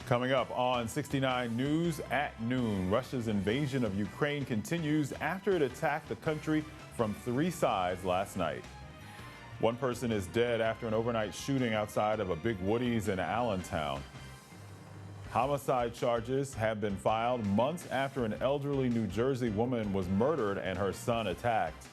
Coming up on 69 News at noon, Russia's invasion of Ukraine continues after it attacked the country from 3 sides last night. One person is dead after an overnight shooting outside of a Big Woody's in Allentown. Homicide charges have been filed months after an elderly New Jersey woman was murdered and her son attacked.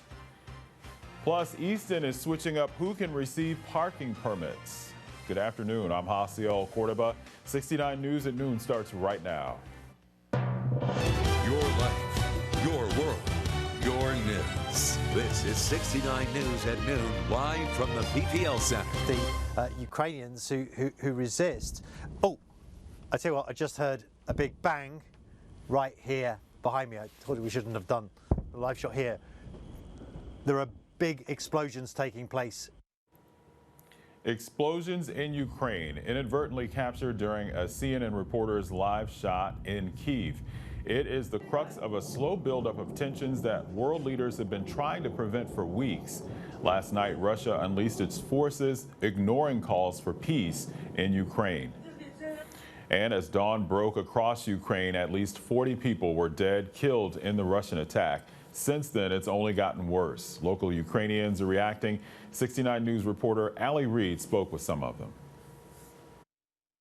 Plus, Easton is switching up who can receive parking permits. Good afternoon. I'm Jaciel Cordoba. 69 News at noon starts right now. Your life, your world, your news. This is 69 News at noon, live from the PPL Center. The Ukrainians who resist. Oh, I tell you what, I just heard a big bang right here behind me. I thought we shouldn't have done a live shot here. There are big explosions taking place. Explosions in Ukraine, inadvertently captured during a CNN reporter's live shot in Kyiv. It is the crux of a slow buildup of tensions that world leaders have been trying to prevent for weeks. Last night, Russia unleashed its forces, ignoring calls for peace in Ukraine. And as dawn broke across Ukraine, at least 40 people were dead, killed in the Russian attack. Since then, it's only gotten worse. Local Ukrainians are reacting. 69 News reporter Ali Reid spoke with some of them.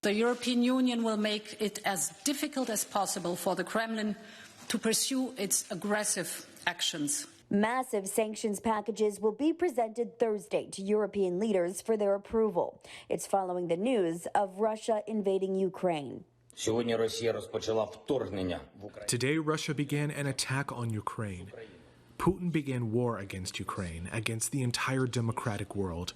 The European Union will make it as difficult as possible for the Kremlin to pursue its aggressive actions. Massive sanctions packages will be presented Thursday to European leaders for their approval. It's following the news of Russia invading Ukraine. Today, Russia began an attack on Ukraine. Putin began war against Ukraine, against the entire democratic world.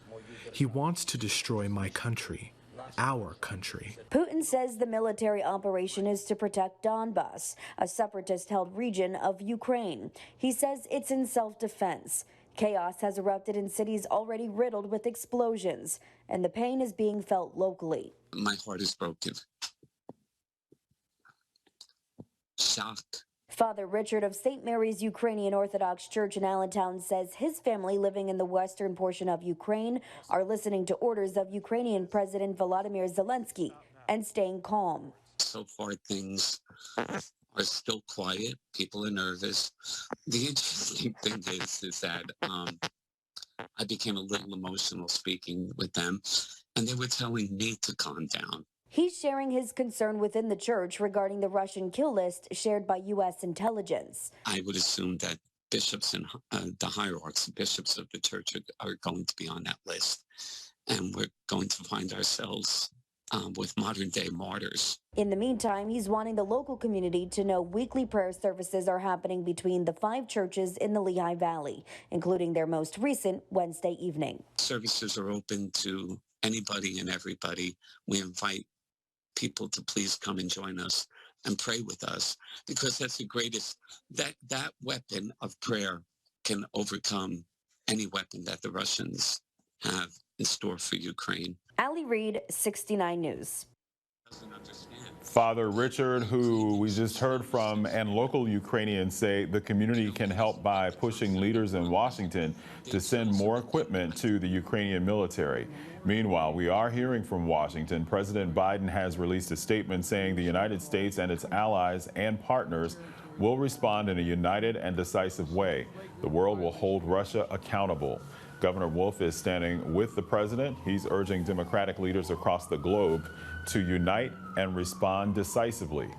He wants to destroy my country, our country. Putin says the military operation is to protect Donbas, a separatist-held region of Ukraine. He says it's in self-defense. Chaos has erupted in cities already riddled with explosions, and the pain is being felt locally. My heart is broken. Shocked. Father Richard of St. Mary's Ukrainian Orthodox Church in Allentown says his family living in the western portion of Ukraine are listening to orders of Ukrainian President Volodymyr Zelensky and staying calm. So far, things are still quiet. People are nervous. The interesting thing is that I became a little emotional speaking with them, and they were telling me to calm down. He's sharing his concern within the church regarding the Russian kill list shared by U.S. intelligence. I would assume that bishops and the hierarchs, bishops of the church are going to be on that list. And we're going to find ourselves with modern-day martyrs. In the meantime, he's wanting the local community to know weekly prayer services are happening between the 5 churches in the Lehigh Valley, including their most recent Wednesday evening. Services are open to anybody and everybody. We invite people to please come and join us and pray with us, because that's the greatest, that weapon of prayer can overcome any weapon that the Russians have in store for Ukraine. Ali Reid, 69 News. Father Richard, who we just heard from, and local Ukrainians say the community can help by pushing leaders in Washington to send more equipment to the Ukrainian military. Meanwhile, we are hearing from Washington. President Biden has released a statement saying the United States and its allies and partners will respond in a united and decisive way. The world will hold Russia accountable. Governor Wolf is standing with the president. He's urging Democratic leaders across the globe to unite and respond decisively.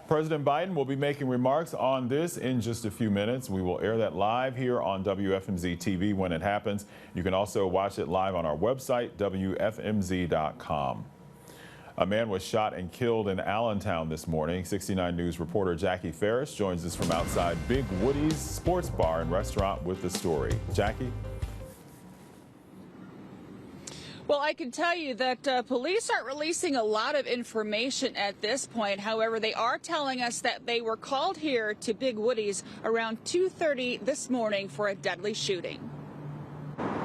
President Biden will be making remarks on this in just a few minutes. We will air that live here on WFMZ TV when it happens. You can also watch it live on our website, WFMZ.com. A man was shot and killed in Allentown this morning. 69 News reporter Jaccii Farris joins us from outside Big Woody's Sports Bar and Restaurant with the story. Jaccii? Well, I can tell you that police aren't releasing a lot of information at this point. However, they are telling us that they were called here to Big Woody's around 2:30 this morning for a deadly shooting.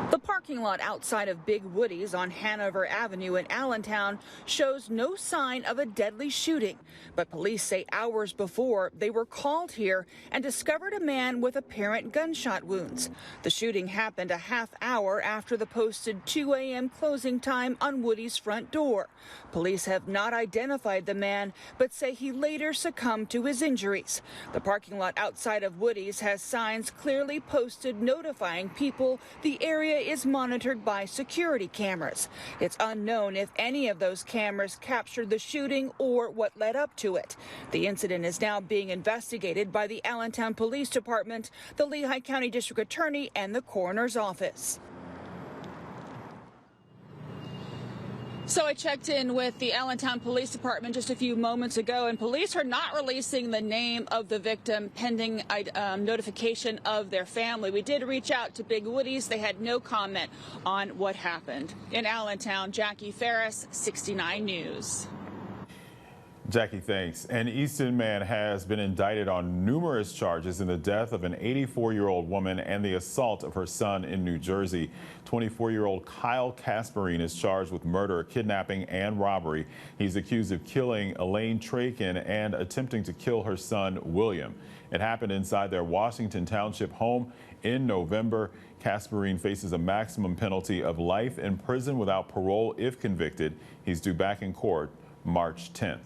The parking lot outside of Big Woody's on Hanover Avenue in Allentown shows no sign of a deadly shooting. But police say hours before, they were called here and discovered a man with apparent gunshot wounds. The shooting happened a half hour after the posted 2 a.m. closing time on Woody's front door. Police have not identified the man, but say he later succumbed to his injuries. The parking lot outside of Woody's has signs clearly posted notifying people the area is monitored by security cameras. It's unknown if any of those cameras captured the shooting or what led up to it. The incident is now being investigated by the Allentown Police Department, the Lehigh County District Attorney, and the coroner's office. So I checked in with the Allentown Police Department just a few moments ago, and police are not releasing the name of the victim pending notification of their family. We did reach out to Big Woody's. They had no comment on what happened. In Allentown, Jaccii Farris, 69 News. Jaccii, thanks. An Easton man has been indicted on numerous charges in the death of an 84-year-old woman and the assault of her son in New Jersey. 24-year-old Kyle Kasperine is charged with murder, kidnapping, and robbery. He's accused of killing Elaine Trakin and attempting to kill her son, William. It happened inside their Washington Township home in November. Kasperine faces a maximum penalty of life in prison without parole if convicted. He's due back in court March 10th.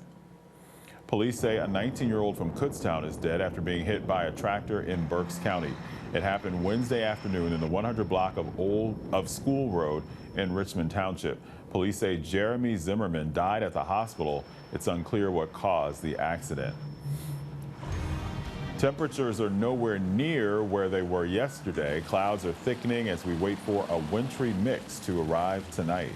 Police say a 19-year-old from Kutztown is dead after being hit by a tractor in Berks County. It happened Wednesday afternoon in the 100 block of School Road in Richmond Township. Police say Jeremy Zimmerman died at the hospital. It's unclear what caused the accident. Temperatures are nowhere near where they were yesterday. Clouds are thickening as we wait for a wintry mix to arrive tonight.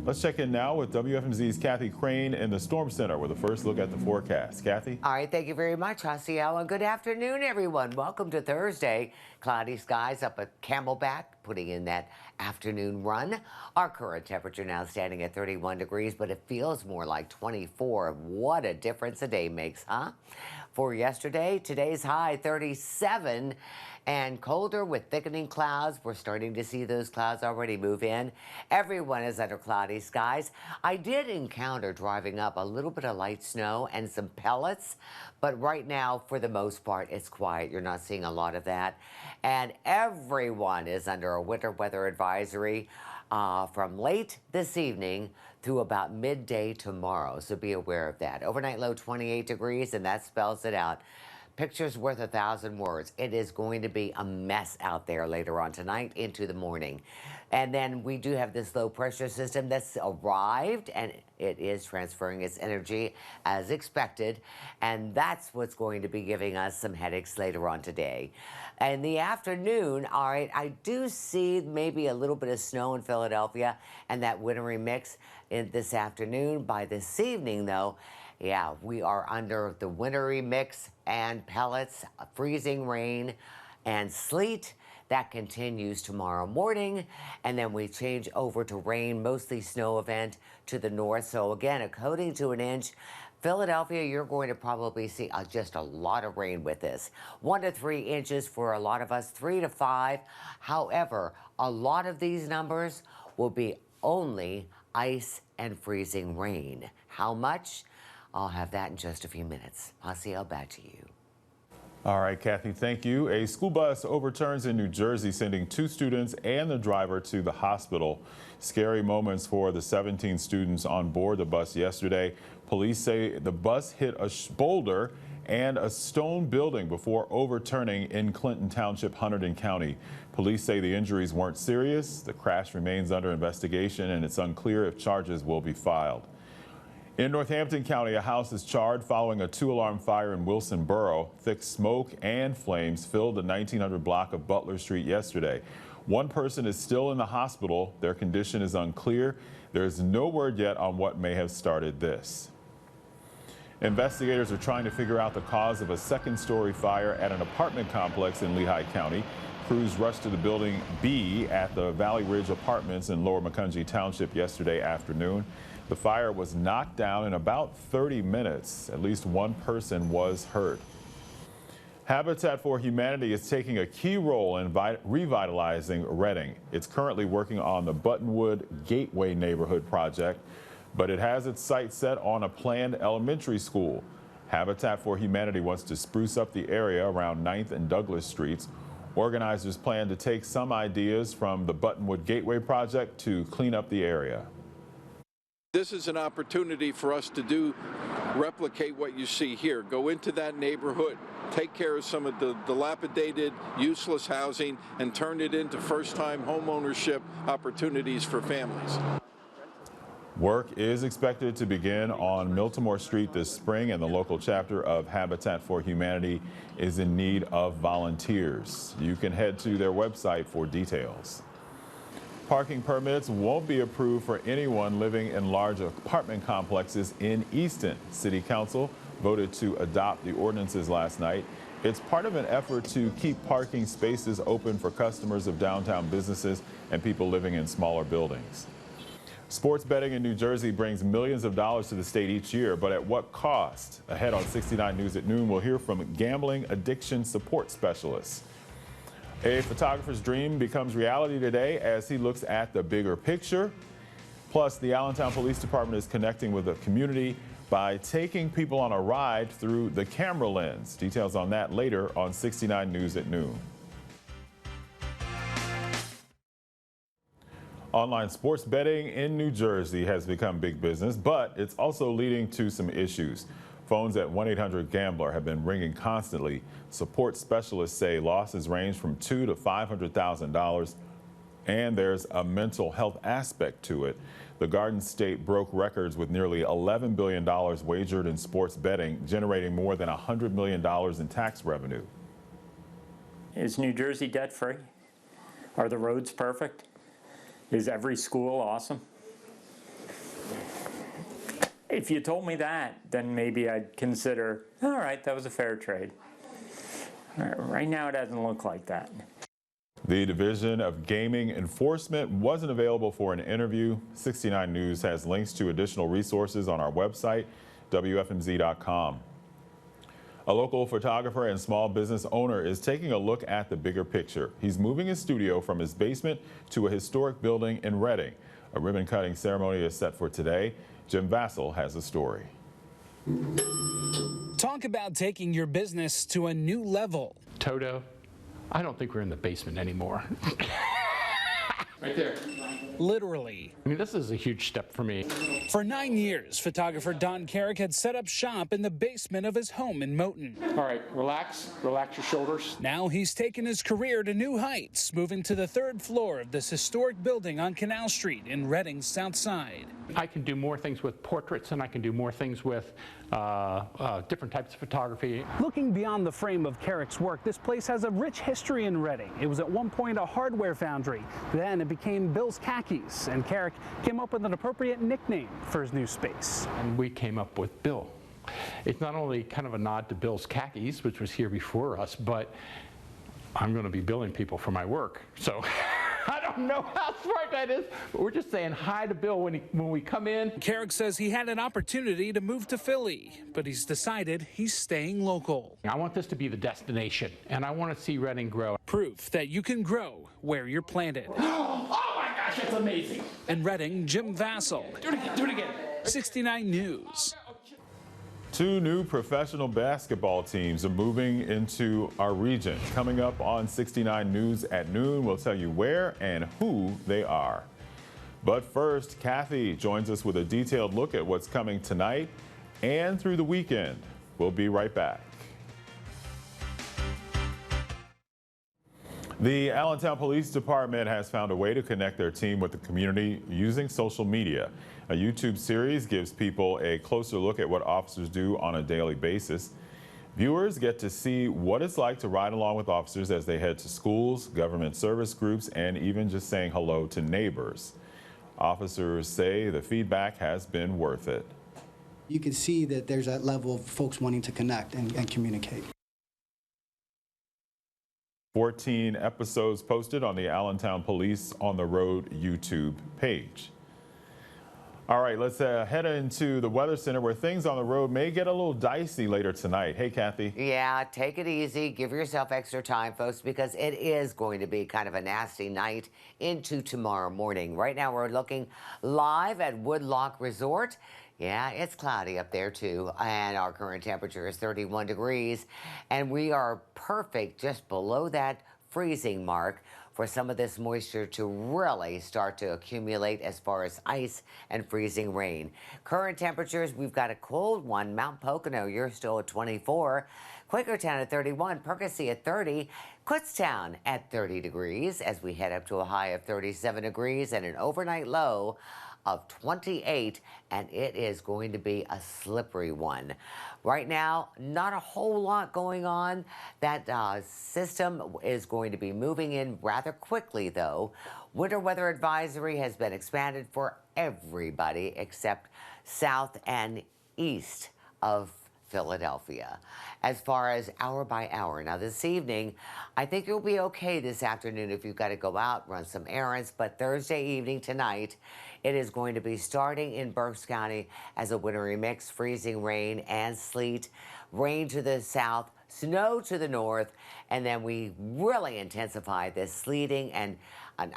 Let's check in now with WFMZ's Kathy Crane in the Storm Center with a first look at the forecast. Kathy? All right, thank you very much, Jaciel, and good afternoon, everyone. Welcome to Thursday. Cloudy skies up at Camelback, putting in that afternoon run. Our current temperature now standing at 31 degrees, but it feels more like 24. What a difference a day makes, huh? For yesterday, today's high 37 and colder with thickening clouds. We're starting to see those clouds already move in. Everyone is under cloudy skies. I did encounter driving up a little bit of light snow and some pellets, but right now, for the most part, it's quiet. You're not seeing a lot of that. And everyone is under a winter weather advisory from late this evening through about midday tomorrow, so be aware of that. Overnight low 28 degrees, and that spells it out. Pictures worth 1,000 words. It is going to be a mess out there later on tonight into the morning. And then we do have this low pressure system that's arrived, and it is transferring its energy as expected. And that's what's going to be giving us some headaches later on today. In the afternoon, all right, I do see maybe a little bit of snow in Philadelphia and that wintry mix in this afternoon. By this evening, though, yeah, we are under the wintry mix and pellets, freezing rain and sleet. That continues tomorrow morning, and then we change over to rain, mostly snow event to the north. So again, a coating to an inch. Philadelphia, you're going to probably see just a lot of rain with this. 1 to 3 inches for a lot of us, 3 to 5. However, a lot of these numbers will be only ice and freezing rain. How much? I'll have that in just a few minutes. Jaciel, back to you. All right, Kathy, thank you. A school bus overturns in New Jersey, sending 2 students and the driver to the hospital. Scary moments for the 17 students on board the bus yesterday. Police say the bus hit a boulder and a stone building before overturning in Clinton Township, Hunterdon County. Police say the injuries weren't serious. The crash remains under investigation, and it's unclear if charges will be filed. In Northampton County, a house is charred following a 2-alarm fire in Wilson Borough. Thick smoke and flames filled the 1900 block of Butler Street yesterday. One person is still in the hospital. Their condition is unclear. There is no word yet on what may have started this. Investigators are trying to figure out the cause of a second-story fire at an apartment complex in Lehigh County. Crews rushed to the building B at the Valley Ridge Apartments in Lower Macungie Township yesterday afternoon. The fire was knocked down in about 30 minutes. At least one person was hurt. Habitat for Humanity is taking a key role in revitalizing Reading. It's currently working on the Buttonwood Gateway neighborhood project, but it has its sights set on a planned elementary school. Habitat for Humanity wants to spruce up the area around 9th and Douglas Streets. Organizers plan to take some ideas from the Buttonwood Gateway project to clean up the area. This is an opportunity for us to replicate what you see here. Go into that neighborhood, take care of some of the dilapidated, useless housing, and turn it into first-time home ownership opportunities for families. Work is expected to begin on Miltimore Street this spring, and the local chapter of Habitat for Humanity is in need of volunteers. You can head to their website for details. Parking permits won't be approved for anyone living in large apartment complexes in Easton. City Council voted to adopt the ordinances last night. It's part of an effort to keep parking spaces open for customers of downtown businesses and people living in smaller buildings. Sports betting in New Jersey brings millions of dollars to the state each year, but at what cost? Ahead on 69 News at noon, we'll hear from gambling addiction support specialists. A photographer's dream becomes reality today as he looks at the bigger picture. Plus, the Allentown Police Department is connecting with the community by taking people on a ride through the camera lens. Details on that later on 69 News at noon. Online sports betting in New Jersey has become big business, but it's also leading to some issues. Phones at 1-800-GAMBLER have been ringing constantly. Support specialists say losses range from $200,000 to $500,000, and there's a mental health aspect to it. The Garden State broke records with nearly $11 billion wagered in sports betting, generating more than $100 million in tax revenue. Is New Jersey debt-free? Are the roads perfect? Is every school awesome? If you told me that, then maybe I'd consider, all right, that was a fair trade. Right now, it doesn't look like that. The Division of Gaming Enforcement wasn't available for an interview. 69 News has links to additional resources on our website, WFMZ.com. A local photographer and small business owner is taking a look at the bigger picture. He's moving his studio from his basement to a historic building in Reading. A ribbon-cutting ceremony is set for today. Jim Vassell has a story. Talk about taking your business to a new level. Toto, I don't think we're in the basement anymore. Right there. Literally. I mean, this is a huge step for me. For 9 years, photographer Don Carrick had set up shop in the basement of his home in Moton. All right, relax your shoulders. Now he's taken his career to new heights, moving to the 3rd floor of this historic building on Canal Street in Reading's South Side. I can do more things with portraits, and I can do more things with different types of photography. Looking beyond the frame of Carrick's work, this place has a rich history in Reading. It was at one point a hardware foundry. Then it became Bill's Khakis, and Carrick came up with an appropriate nickname for his new space. And we came up with Bill. It's not only kind of a nod to Bill's Khakis, which was here before us, but I'm going to be billing people for my work. So I don't know how smart that is, but we're just saying hi to Bill when we come in. Carrick says he had an opportunity to move to Philly, but he's decided he's staying local. I want this to be the destination, and I want to see Reading grow. Proof that you can grow where you're planted. Oh my gosh, that's amazing. In Reading, Jim Vassell. Do it again. 69 News. 2 new professional basketball teams are moving into our region. Coming up on 69 News at noon, we'll tell you where and who they are. But first, Kathy joins us with a detailed look at what's coming tonight and through the weekend. We'll be right back. The Allentown Police Department has found a way to connect their team with the community using social media. A YouTube series gives people a closer look at what officers do on a daily basis. Viewers get to see what it's like to ride along with officers as they head to schools, government service groups, and even just saying hello to neighbors. Officers say the feedback has been worth it. You can see that there's that level of folks wanting to connect and communicate. 14 episodes posted on the Allentown Police on the Road YouTube page. All right, let's head into the Weather Center where things on the road may get a little dicey later tonight. Hey, Kathy. Yeah, take it easy. Give yourself extra time, folks, because it is going to be kind of a nasty night into tomorrow morning. Right now, we're looking live at Woodloch Resort. Yeah, it's cloudy up there, too, and our current temperature is 31 degrees, and we are perfect just below that freezing mark for some of this moisture to really start to accumulate as far as ice and freezing rain. Current temperatures, we've got a cold one. Mount Pocono, you're still at 24. Quakertown at 31. Percy at 30. Kutztown at 30 degrees as we head up to a high of 37 degrees and an overnight low of 28, and it is going to be a slippery one. Right now, not a whole lot going on. That system is going to be moving in rather quickly, though. Winter weather advisory has been expanded for everybody except south and east of Philadelphia. As far as hour by hour, now this evening, I think you'll be okay this afternoon if you've got to go out, run some errands, but Thursday evening tonight, it is going to be starting in Berks County as a wintry mix, freezing rain and sleet, rain to the south, snow to the north, and then we really intensify this sleeting and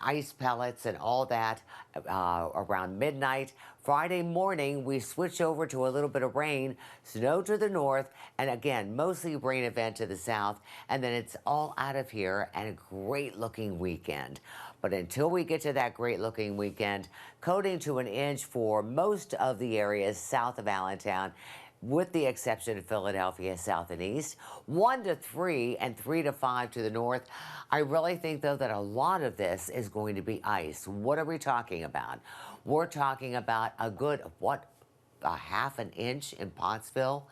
ice pellets and all that around midnight. Friday morning, we switch over to a little bit of rain, snow to the north, and again, mostly rain event to the south, and then it's all out of here and a great-looking weekend. But until we get to that great-looking weekend, coating to an inch for most of the areas south of Allentown, with the exception of Philadelphia, south and east, 1 to 3 and 3 to 5 to the north. I really think, though, that a lot of this is going to be ice. What are we talking about? We're talking about a good, a half an inch in Pottsville,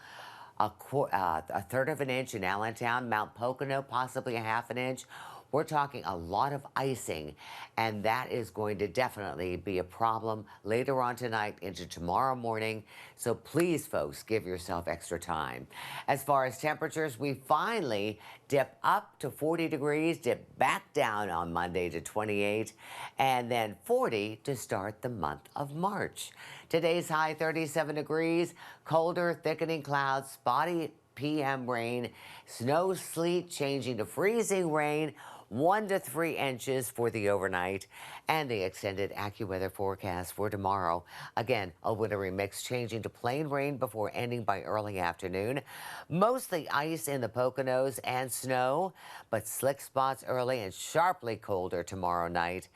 a third of an inch in Allentown, Mount Pocono, possibly a half an inch. We're talking a lot of icing, and that is going to definitely be a problem later on tonight into tomorrow morning. So please, folks, give yourself extra time. As far as temperatures, we finally dip up to 40 degrees, dip back down on Monday to 28, and then 40 to start the month of March. Today's high 37 degrees, colder, thickening clouds, spotty PM rain, snow, sleet changing to freezing rain, 1 to 3 inches for the overnight, and the extended AccuWeather forecast for tomorrow. Again, a wintry mix changing to plain rain before ending by early afternoon. Mostly ice in the Poconos and snow, but slick spots early and sharply colder tomorrow night.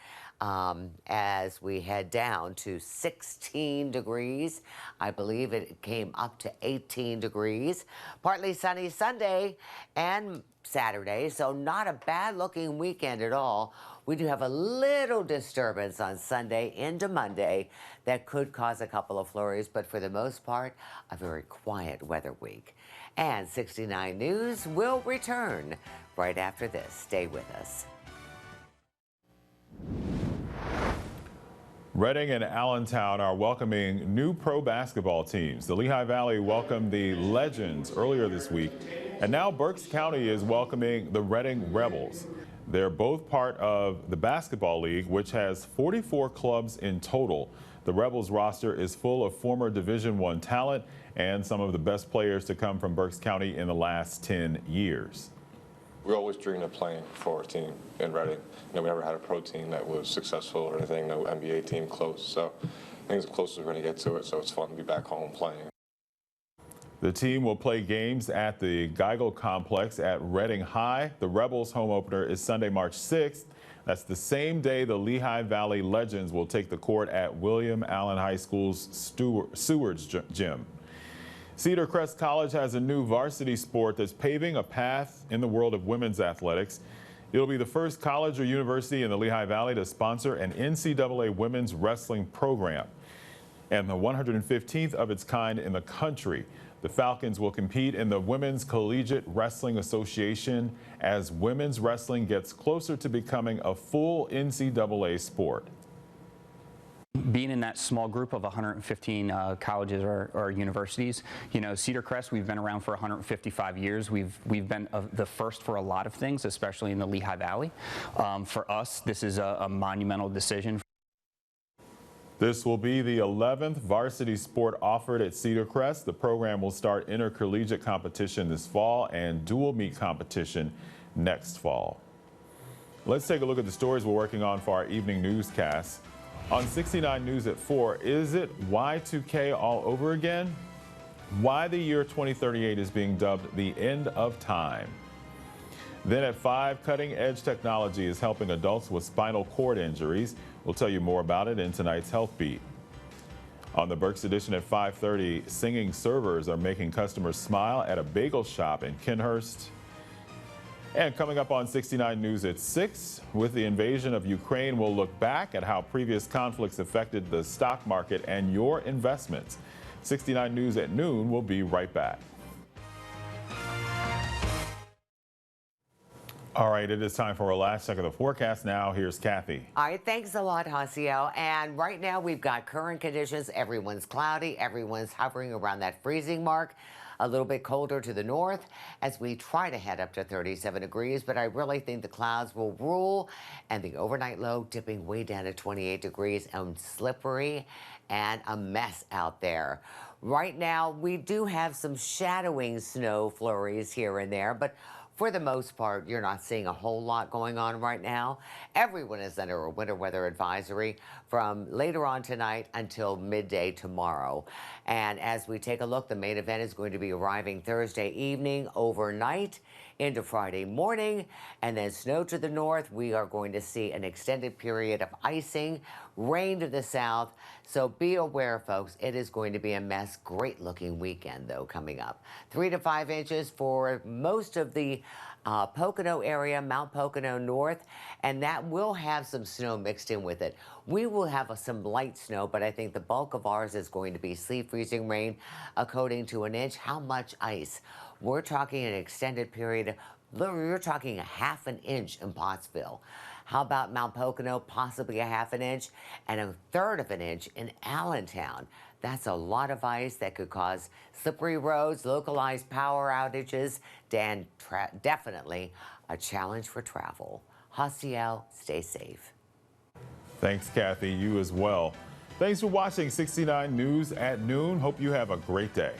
As we head down to 16 degrees. I believe it came up to 18 degrees. Partly sunny Sunday and Saturday, so not a bad looking weekend at all. We do have a little disturbance on Sunday into Monday that could cause a couple of flurries, but for the most part, a very quiet weather week. And 69 News will return right after this. Stay with us. Reading and Allentown are welcoming new pro basketball teams. The Lehigh Valley welcomed the Legends earlier this week, and now Berks County is welcoming the Reading Rebels. They're both part of the basketball league, which has 44 clubs in total. The Rebels roster is full of former Division I talent and some of the best players to come from Berks County in the last 10 years. We always dreamed of playing for a team in Reading. We never had a pro team that was successful or anything, no NBA team close. So I think it's the closest we're going to get to it, so it's fun to be back home playing. The team will play games at the Geigel Complex at Reading High. The Rebels home opener is Sunday, March 6th. That's the same day the Lehigh Valley Legends will take the court at William Allen High School's Seward's Gym. Cedar Crest College has a new varsity sport that's paving a path in the world of women's athletics. It'll be the first college or university in the Lehigh Valley to sponsor an NCAA women's wrestling program, and the 115th of its kind in the country. The Falcons will compete in the Women's Collegiate Wrestling Association as women's wrestling gets closer to becoming a full NCAA sport. Being in that small group of 115 colleges or universities, you know, Cedar Crest, we've been around for 155 years. We've been the first for a lot of things, especially in the Lehigh Valley. For us, this is a monumental decision. This will be the 11th varsity sport offered at Cedar Crest. The program will start intercollegiate competition this fall and dual meet competition next fall. Let's take a look at the stories we're working on for our evening newscast. On 69 News at 4, is it Y2K all over again? Why the year 2038 is being dubbed the end of time. Then at 5, cutting-edge technology is helping adults with spinal cord injuries. We'll tell you more about it in tonight's Health Beat. On the Berks edition at 5:30, singing servers are making customers smile at a bagel shop in Kenhurst. And coming up on 69 News at 6, with the invasion of Ukraine, we'll look back at how previous conflicts affected the stock market and your investments. 69 News at noon will be right back. All right, it is time for our last check of the forecast now. Here's Kathy. All right, thanks a lot, Jaciel. And right now we've got current conditions. Everyone's cloudy. Everyone's hovering around that freezing mark. A little bit colder to the north as we try to head up to 37 degrees, but I really think the clouds will rule and the overnight low dipping way down to 28 degrees and slippery and a mess out there. Right now, we do have some shadowing snow flurries here and there, but for the most part, you're not seeing a whole lot going on right now. Everyone is under a winter weather advisory from later on tonight until midday tomorrow. And as we take a look, the main event is going to be arriving Thursday evening, overnight into Friday morning, and then snow to the north. We are going to see an extended period of icing, rain to the south. So be aware, folks, it is going to be a mess. Great looking weekend, though, coming up. 3 to 5 inches for most of the Pocono area, Mount Pocono North, and that will have some snow mixed in with it. We will have some light snow, but I think the bulk of ours is going to be sleet freezing rain, according to an inch. How much ice? We're talking an extended period. You're talking a ½ an inch in Pottsville. How about Mount Pocono? Possibly a ½ an inch, and a third of an inch in Allentown. That's a lot of ice that could cause slippery roads, localized power outages, and definitely a challenge for travel. Jaciel, stay safe. Thanks, Kathy. You as well. Thanks for watching 69 News at noon. Hope you have a great day.